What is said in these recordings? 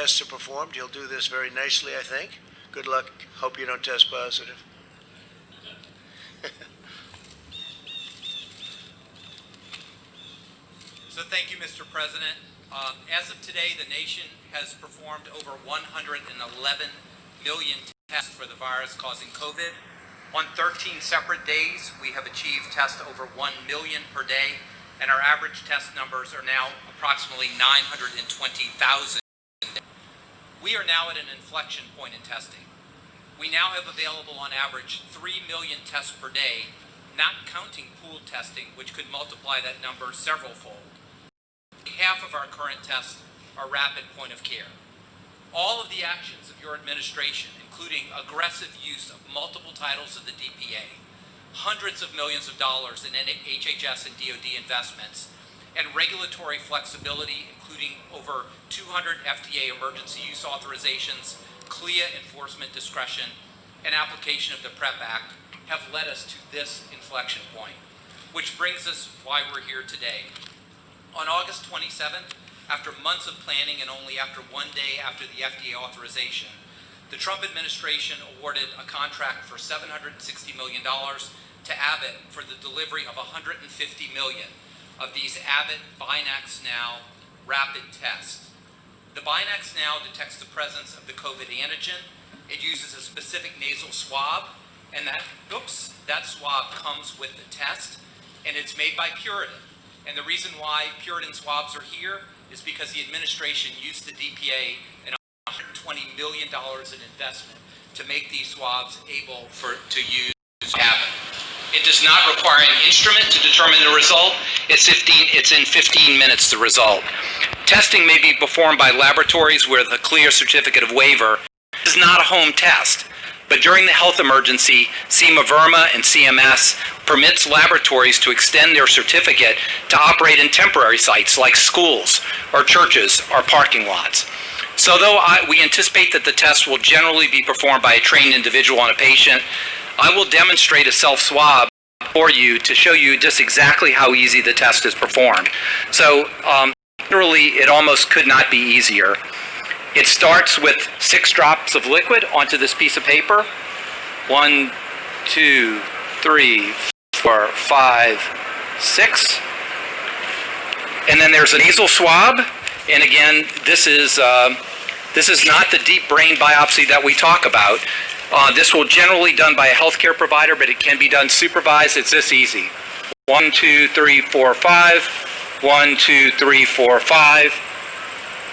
tests are performed. You'll do this very nicely, I think. Good luck. Hope you don't test positive. So thank you, Mr. President. As of today, the nation has performed over 111 million tests for the virus causing COVID. On 13 separate days, we have achieved tests over 1 million per day, and our average test numbers are now approximately 920,000. We are now at an inflection point in testing. We now have available on average 3 million tests per day, not counting pooled testing, which could multiply that number several-fold. Half of our current tests are rapid point of care. All of the actions of your administration, including aggressive use of multiple titles of the DPA, hundreds of millions of dollars in HHS and DoD investments, and regulatory flexibility, including over 200 FDA emergency use authorizations, CLIA enforcement discretion, and application of the PrEP Act, have led us to this inflection point, which brings us why we're here today. On August 27th, after months of planning and only after 1 day after the FDA authorization, the Trump administration awarded a contract for $760 million to Abbott for the delivery of 150 million of these Abbott Binax Now rapid tests. The Binax Now detects the presence of the COVID antigen. It uses a specific nasal swab, and that swab comes with the test, and it's made by Puritan. And the reason why Puritan swabs are here is because the administration used the DPA and $120 million in investment to make these swabs able to use Abbott. It does not require an instrument to determine the result. It's in 15 minutes, the result. Testing may be performed by laboratories with a clear certificate of waiver. This is not a home test. But during the health emergency, SEMA Verma and CMS permits laboratories to extend their certificate to operate in temporary sites like schools or churches or parking lots. So though we anticipate that the test will generally be performed by a trained individual on a patient, I will demonstrate a self-swab for you to show you just exactly how easy the test is performed. So literally, it almost could not be easier. It starts with 6 drops of liquid onto this piece of paper. 1, 2, 3, 4, 5, 6. And then there's a nasal swab. And again, this is not the deep brain biopsy that we talk about. This will generally be done by a healthcare provider, but it can be done supervised. It's this easy. 1, 2, 3, 4, 5. 1, 2, 3, 4, 5.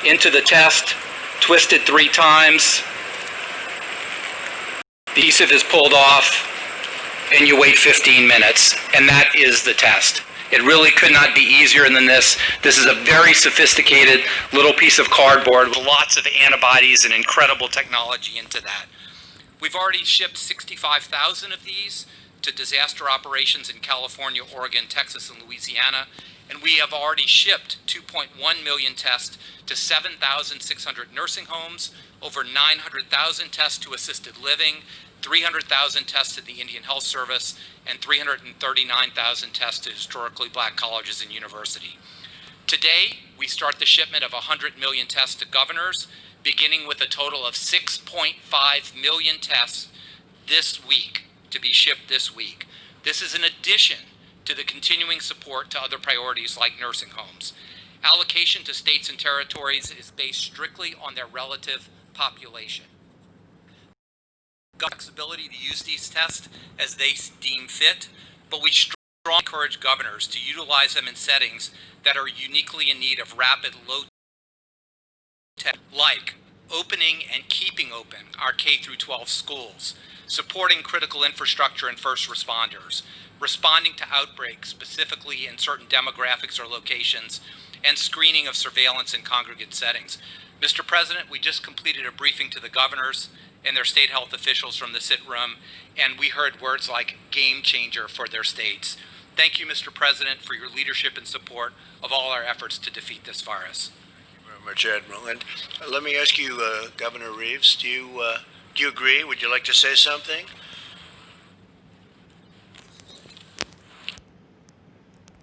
Into the test. Twisted 3 times, the adhesive is pulled off, and you wait 15 minutes, and that is the test. It really could not be easier than this. This is a very sophisticated little piece of cardboard with lots of antibodies and incredible technology into that. We've already shipped 65,000 of these to disaster operations in California, Oregon, Texas, and Louisiana, and we have already shipped 2.1 million tests to 7,600 nursing homes, over 900,000 tests to assisted living, 300,000 tests to the Indian Health Service, and 339,000 tests to historically black colleges and universities. Today, we start the shipment of 100 million tests to governors, beginning with a total of 6.5 million tests this week, to be shipped this week. This is in addition to the continuing support to other priorities like nursing homes. Allocation to states and territories is based strictly on their relative population. Flexibility to use these tests as they deem fit, but we strongly encourage governors to utilize them in settings that are uniquely in need of rapid, low tech, like opening and keeping open our K-12 schools, supporting critical infrastructure and first responders, responding to outbreaks specifically in certain demographics or locations, and screening of surveillance in congregate settings. Mr. President, we just completed a briefing to the governors and their state health officials from the sit room, and we heard words like game changer for their states. Thank you, Mr. President, for your leadership and support of all our efforts to defeat this virus. Thank you very much, Admiral. And let me ask you, Governor Reeves, do you agree? Would you like to say something?